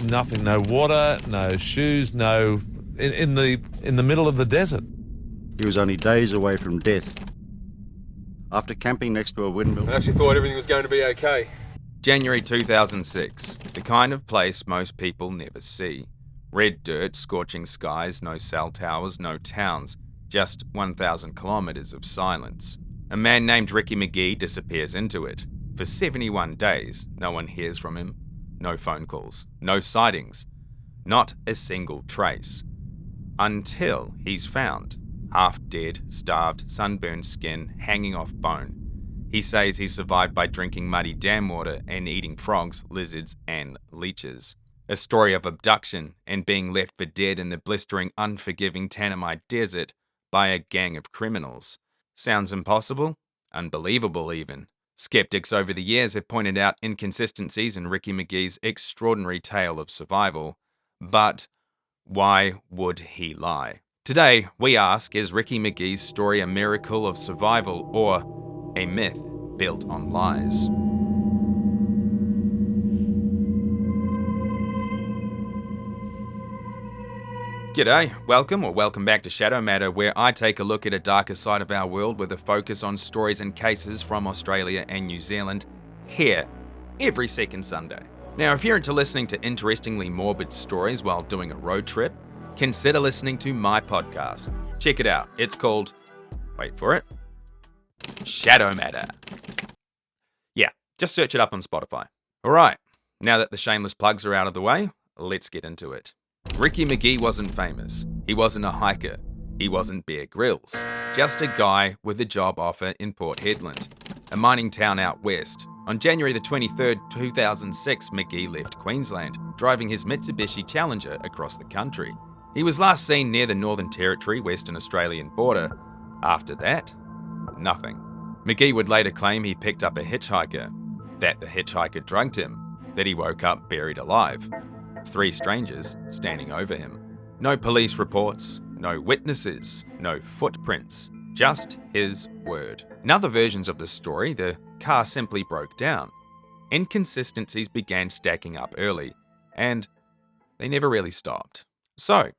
nothing, no water, no shoes, no... in the middle of the desert. He was only days away from death. After camping next to a windmill... I actually thought everything was going to be okay. January 2006, the kind of place most people never see. Red dirt, scorching skies, no cell towers, no towns, just 1,000 kilometres of silence. A man named Ricky Megee disappears into it. For 71 days, no one hears from him, no phone calls, no sightings, not a single trace. Until he's found, half dead, starved, sunburned skin, hanging off bone. He says he survived by drinking muddy dam water and eating frogs, lizards, and leeches. A story of abduction and being left for dead in the blistering, unforgiving Tanamite desert by a gang of criminals. Sounds impossible? Unbelievable even. Skeptics over the years have pointed out inconsistencies in Ricky Megee's extraordinary tale of survival. But why would he lie? Today, we ask, is Ricky Megee's story a miracle of survival or a myth built on lies? G'day, welcome back to Shadow Matter, where I take a look at a darker side of our world with a focus on stories and cases from Australia and New Zealand, here, every second Sunday. Now, if you're into listening to interestingly morbid stories while doing a road trip, consider listening to my podcast. Check it out, it's called, wait for it, Shadow Matter. Yeah, just search it up on Spotify. Alright, now that the shameless plugs are out of the way, let's get into it. Ricky Megee wasn't famous. He wasn't a hiker. He wasn't Bear Grylls. Just a guy with a job offer in Port Hedland, a mining town out west. On January the 23rd, 2006, Megee left Queensland, driving his Mitsubishi Challenger across the country. He was last seen near the Northern Territory, Western Australian border. After that, nothing. Megee would later claim he picked up a hitchhiker, that the hitchhiker drugged him, that he woke up buried alive. 3 strangers standing over him. No police reports, no witnesses, no footprints, just his word. In other versions of the story, the car simply broke down. Inconsistencies began stacking up early, and they never really stopped. So,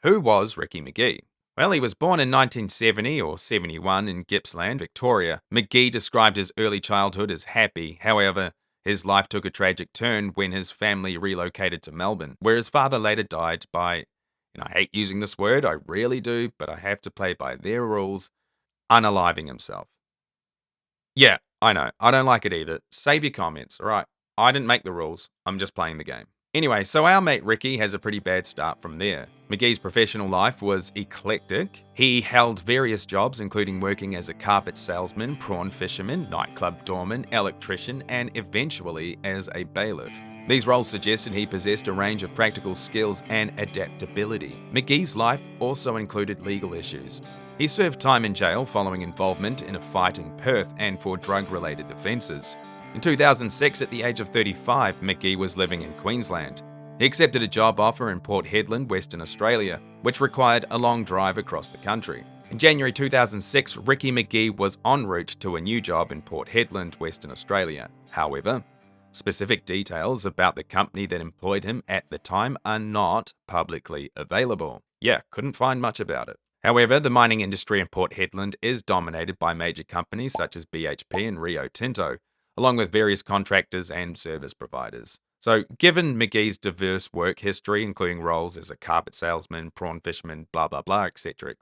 who was Ricky Megee? Well, he was born in 1970 or 71 in Gippsland, Victoria. Megee described his early childhood as happy. However, his life took a tragic turn when his family relocated to Melbourne, where his father later died by, and I hate using this word, I really do, but I have to play by their rules, unaliving himself. Yeah, I know, I don't like it either. Save your comments, alright? I didn't make the rules, I'm just playing the game. Anyway, so our mate Ricky has a pretty bad start from there. Megee's professional life was eclectic. He held various jobs, including working as a carpet salesman, prawn fisherman, nightclub doorman, electrician, and eventually as a bailiff. These roles suggested he possessed a range of practical skills and adaptability. Megee's life also included legal issues. He served time in jail following involvement in a fight in Perth and for drug-related offences. In 2006, at the age of 35, Megee was living in Queensland. He accepted a job offer in Port Hedland, Western Australia, which required a long drive across the country. In January 2006, Ricky Megee was en route to a new job in Port Hedland, Western Australia. However, specific details about the company that employed him at the time are not publicly available. Yeah, couldn't find much about it. However, the mining industry in Port Hedland is dominated by major companies such as BHP and Rio Tinto, along with various contractors and service providers. So, given Megee's diverse work history, including roles as a carpet salesman, prawn fisherman, blah blah blah, etc.,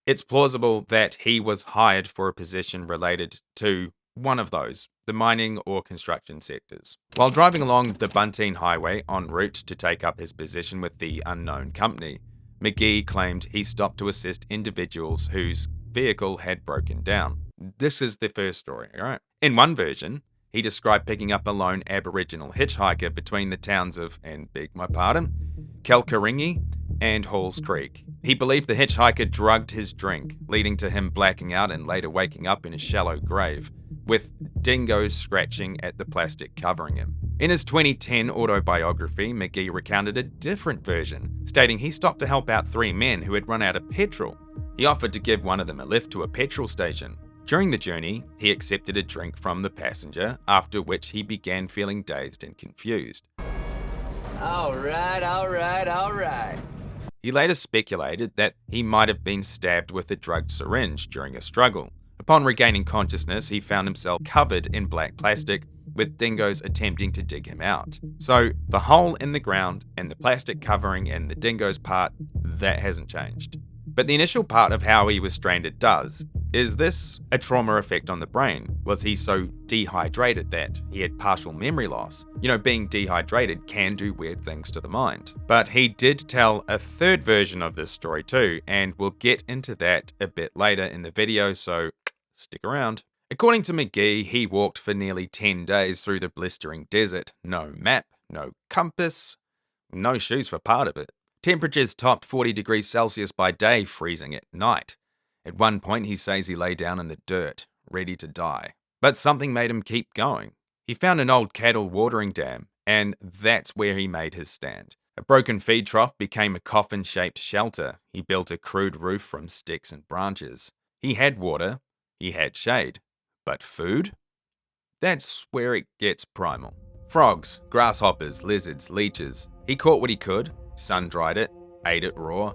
it's plausible that he was hired for a position related to one of those, the mining or construction sectors. While driving along the Bunteen Highway en route to take up his position with the unknown company, Megee claimed he stopped to assist individuals whose vehicle had broken down. This is the first story, alright? In one version, he described picking up a lone Aboriginal hitchhiker between the towns of, and beg my pardon, Kalkaringi and Halls Creek. He believed the hitchhiker drugged his drink, leading to him blacking out and later waking up in a shallow grave, with dingoes scratching at the plastic covering him. In his 2010 autobiography, Megee recounted a different version, stating he stopped to help out 3 men who had run out of petrol. He offered to give one of them a lift to a petrol station. During the journey, he accepted a drink from the passenger, after which he began feeling dazed and confused. Alright. He later speculated that he might have been stabbed with a drugged syringe during a struggle. Upon regaining consciousness, he found himself covered in black plastic, with dingoes attempting to dig him out. So the hole in the ground and the plastic covering and the dingoes part, that hasn't changed. But the initial part of how he was stranded does. Is this a trauma effect on the brain? Was he so dehydrated that he had partial memory loss? You know, being dehydrated can do weird things to the mind. But he did tell a third version of this story too, and we'll get into that a bit later in the video, so stick around. According to Megee, he walked for nearly 10 days through the blistering desert. No map, no compass, no shoes for part of it. Temperatures topped 40 degrees Celsius by day, freezing at night. At one point, he says he lay down in the dirt, ready to die. But something made him keep going. He found an old cattle watering dam, and that's where he made his stand. A broken feed trough became a coffin-shaped shelter. He built a crude roof from sticks and branches. He had water, he had shade. But food? That's where it gets primal. Frogs, grasshoppers, lizards, leeches. He caught what he could, sun-dried it, ate it raw.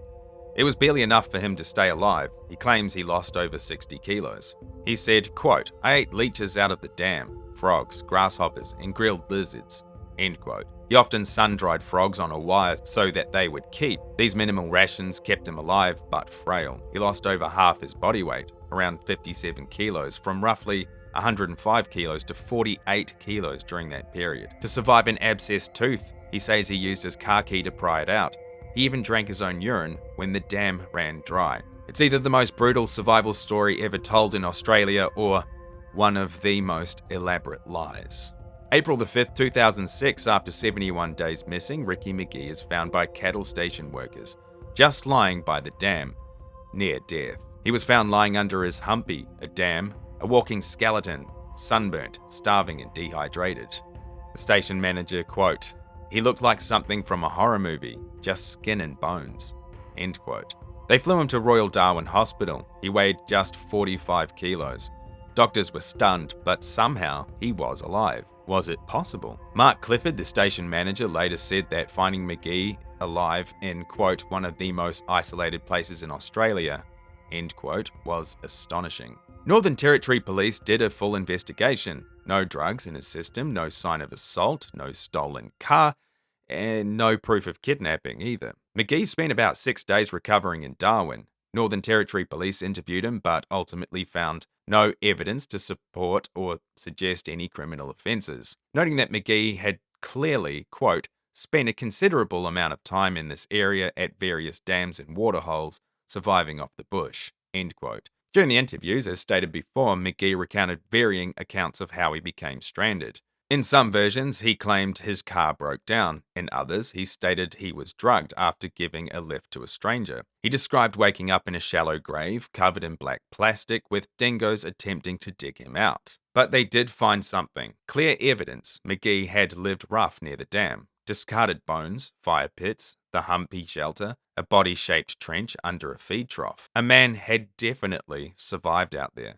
It was barely enough for him to stay alive. He claims he lost over 60 kilos. He said, quote, "I ate leeches out of the dam, frogs, grasshoppers, and grilled lizards," end quote. He often sun-dried frogs on a wire so that they would keep. These minimal rations kept him alive but frail. He lost over half his body weight, around 57 kilos, from roughly 105 kilos to 48 kilos during that period. To survive an abscessed tooth, he says he used his car key to pry it out. He even drank his own urine when the dam ran dry. It's either the most brutal survival story ever told in Australia or one of the most elaborate lies. April the 5th, 2006, after 71 days missing, Ricky Megee is found by cattle station workers, just lying by the dam, near death. He was found lying under his humpy, a dam, a walking skeleton, sunburnt, starving and dehydrated. The station manager, quote, "He looked like something from a horror movie, just skin and bones," end quote. They flew him to Royal Darwin Hospital. He weighed just 45 kilos. Doctors were stunned, but somehow he was alive. Was it possible? Mark Clifford, the station manager, later said that finding Megee alive in, quote, "one of the most isolated places in Australia," end quote, was astonishing. Northern Territory Police did a full investigation. No drugs in his system, no sign of assault, no stolen car, and no proof of kidnapping either. Megee spent about 6 days recovering in Darwin. Northern Territory Police interviewed him, but ultimately found no evidence to support or suggest any criminal offences, noting that Megee had clearly, quote, "spent a considerable amount of time in this area at various dams and waterholes, surviving off the bush," end quote. During the interviews, as stated before, Megee recounted varying accounts of how he became stranded. In some versions, he claimed his car broke down. In others, he stated he was drugged after giving a lift to a stranger. He described waking up in a shallow grave covered in black plastic with dingoes attempting to dig him out. But they did find something. Clear evidence Megee had lived rough near the dam. Discarded bones, fire pits, the humpy shelter, a body-shaped trench under a feed trough. A man had definitely survived out there.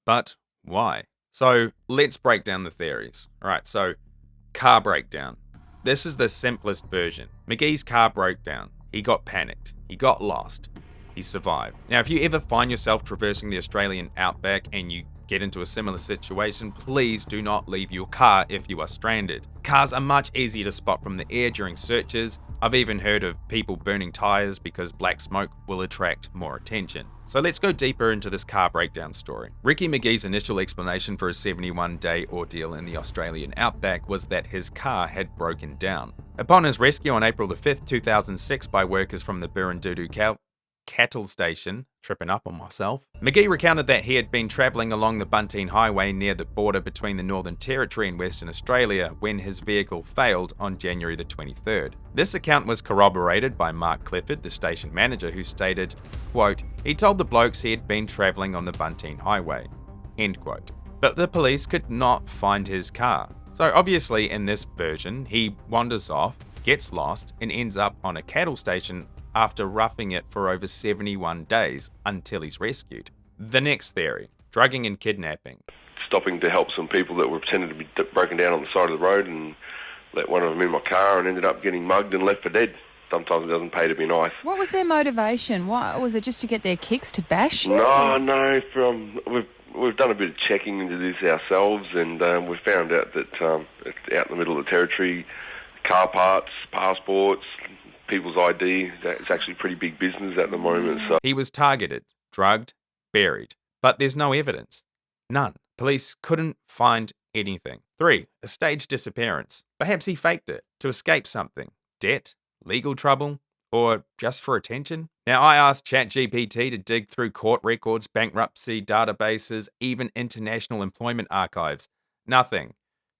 But why? So let's break down the theories. Alright, so car breakdown. This is the simplest version. Megee's car broke down. He got panicked. He got lost. He survived. Now, if you ever find yourself traversing the Australian outback and you get into a similar situation, please do not leave your car if you are stranded. Cars are much easier to spot from the air during searches. I've even heard of people burning tyres because black smoke will attract more attention. So let's go deeper into this car breakdown story. Ricky Megee's initial explanation for his 71-day ordeal in the Australian outback was that his car had broken down. Upon his rescue on April the 5th, 2006 by workers from the Burrundudu cattle station, tripping up on myself, Megee recounted that he had been travelling along the Bunteen Highway near the border between the Northern Territory and Western Australia when his vehicle failed on January the 23rd. This account was corroborated by Mark Clifford, the station manager, who stated, quote, "He told the blokes he had been travelling on the Bunteen Highway," end quote. But the police could not find his car. So obviously in this version, he wanders off, gets lost, and ends up on a cattle station after roughing it for over 71 days until he's rescued. The next theory, drugging and kidnapping. Stopping to help some people that were pretending to be broken down on the side of the road and let one of them in my car and ended up getting mugged and left for dead. Sometimes it doesn't pay to be nice. What was their motivation? What was it, just to get their kicks to bash you? No. We've done a bit of checking into this ourselves, and we found out that it's out in the middle of the territory. Car parts, passports, people's ID. It's actually pretty big business at the moment. So He was targeted, drugged, buried, but there's no evidence. None. Police couldn't find anything. 3. A staged disappearance. Perhaps he faked it to escape something. Debt, legal trouble, or just for attention? Now, I asked ChatGPT to dig through court records, bankruptcy databases, even international employment archives. Nothing.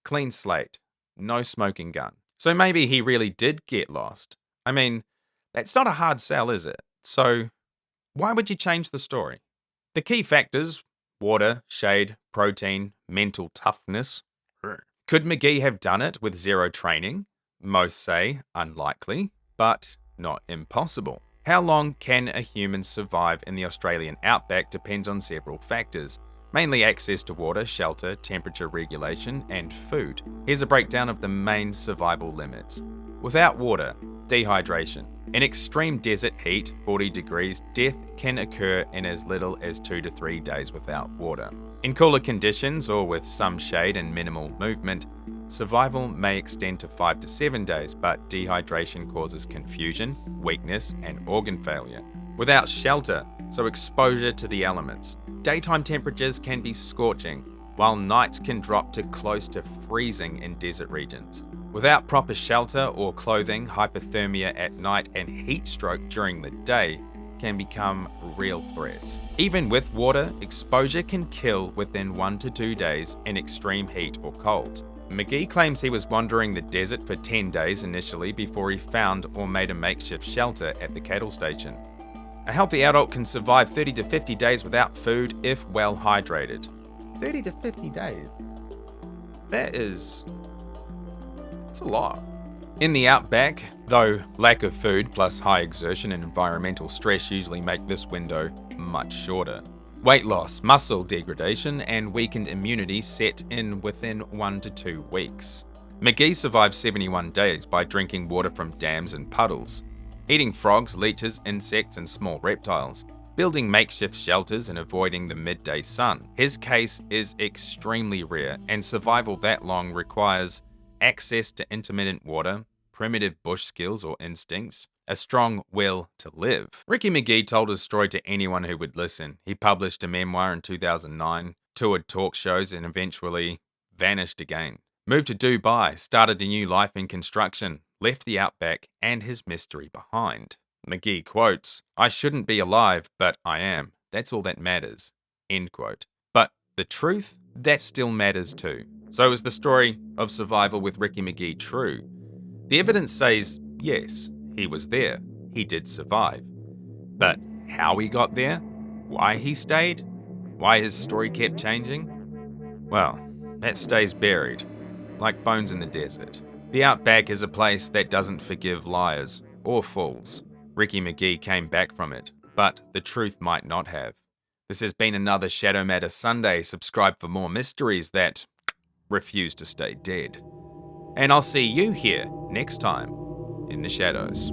Clean slate. No smoking gun. So maybe he really did get lost. I mean, that's not a hard sell, is it? So why would you change the story? The key factors: water, shade, protein, mental toughness. Could Megee have done it with zero training? Most say unlikely, but not impossible. How long can a human survive in the Australian outback depends on several factors, mainly access to water, shelter, temperature regulation, and food. Here's a breakdown of the main survival limits. Without water, dehydration. In extreme desert heat, 40 degrees, death can occur in as little as 2 to 3 days without water. In cooler conditions or with some shade and minimal movement, survival may extend to 5 to 7 days, but dehydration causes confusion, weakness, and organ failure. Without shelter, so exposure to the elements, daytime temperatures can be scorching, while nights can drop to close to freezing in desert regions. Without proper shelter or clothing, hypothermia at night and heat stroke during the day can become real threats. Even with water, exposure can kill within 1 to 2 days in extreme heat or cold. Megee claims he was wandering the desert for 10 days initially before he found or made a makeshift shelter at the cattle station. A healthy adult can survive 30 to 50 days without food if well hydrated. 30 to 50 days? That's a lot. In the outback, though, lack of food plus high exertion and environmental stress usually make this window much shorter. Weight loss, muscle degradation, and weakened immunity set in within 1 to 2 weeks. Megee survived 71 days by drinking water from dams and puddles, eating frogs, leeches, insects, and small reptiles, building makeshift shelters and avoiding the midday sun. His case is extremely rare, and survival that long requires access to intermittent water, primitive bush skills or instincts, a strong will to live. Ricky Megee told his story to anyone who would listen. He published a memoir in 2009, toured talk shows, and eventually vanished again. Moved to Dubai, started a new life in construction, left the outback and his mystery behind. Megee quotes, "I shouldn't be alive, but I am. That's all that matters." End quote. But the truth, that still matters too. So is the story of survival with Ricky Megee true? The evidence says yes, he was there. He did survive. But how he got there? Why he stayed? Why his story kept changing? Well, that stays buried, like bones in the desert. The outback is a place that doesn't forgive liars or fools. Ricky Megee came back from it, but the truth might not have. This has been another Shadow Matter Sunday. Subscribe for more mysteries that refuse to stay dead. And I'll see you here next time in the shadows.